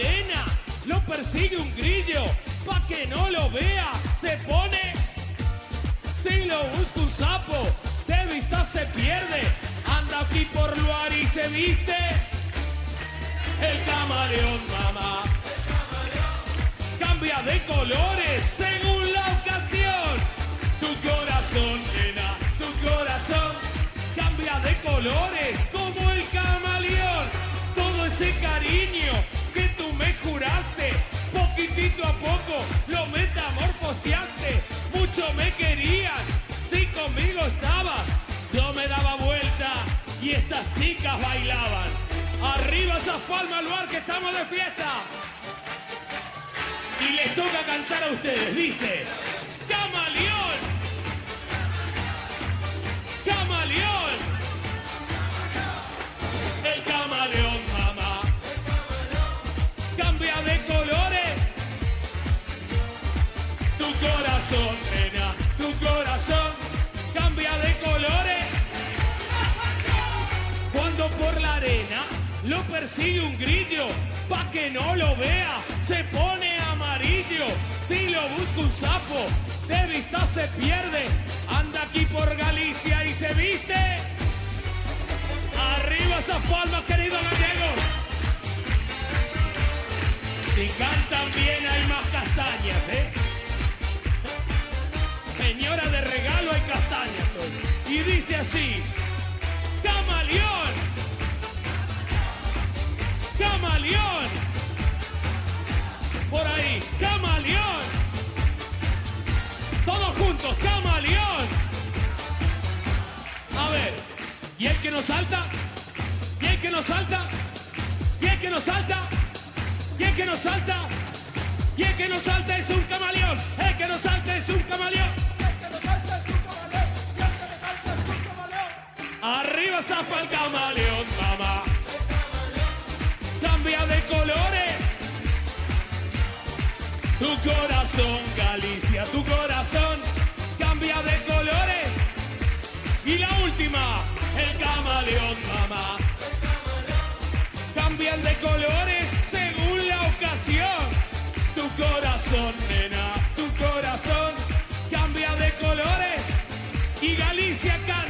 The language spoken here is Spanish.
arena lo persigue un grillo, pa' que no lo vea, se pone. Si lo busca un sapo, de vista se pierde, anda aquí por luar y se viste. El camaleón, mamá, cambia de colores según la ocasión. Tu corazón, nena, tu corazón cambia de colores como el camaleón. Todo ese cariño que tú me juraste, poquitito a poco lo metamorfoseaste. Mucho me querías, si conmigo estabas, yo me daba vuelta y estas chicas bailaban. Arriba esas palmas, lugar que estamos de fiesta. Y les toca cantar a ustedes, dice: camaleón, camaleón, el camaleón, mamá, cambia de colores. Tu corazón, nena, tu corazón cambia de colores. Cuando por la arena lo persigue un grillo, pa' que no lo vea, se pone amarillo. Si lo busca un sapo, de vista se pierde, anda aquí por Galicia y se viste. Arriba esas palmas, queridos gallegos. Si cantan bien hay más castañas, ¿eh? Señora, de regalo hay castañas hoy. Y dice así: camaleón, camaleón, por ahí, camaleón, todos juntos, camaleón. A ver, ¿y el que nos salta? ¿Y el que nos salta? ¿Y el que nos salta? ¿Y el que nos salta? ¿Y el que nos salta es un camaleón? El que nos salta es un camaleón. Arriba zapa el camaleón, mamá, cambia de colores. Tu corazón, Galicia, tu corazón cambia de colores. Y la última, el camaleón, mamá, cambian de colores según la ocasión. Tu corazón, nena, tu corazón cambia de colores. Y Galicia canta.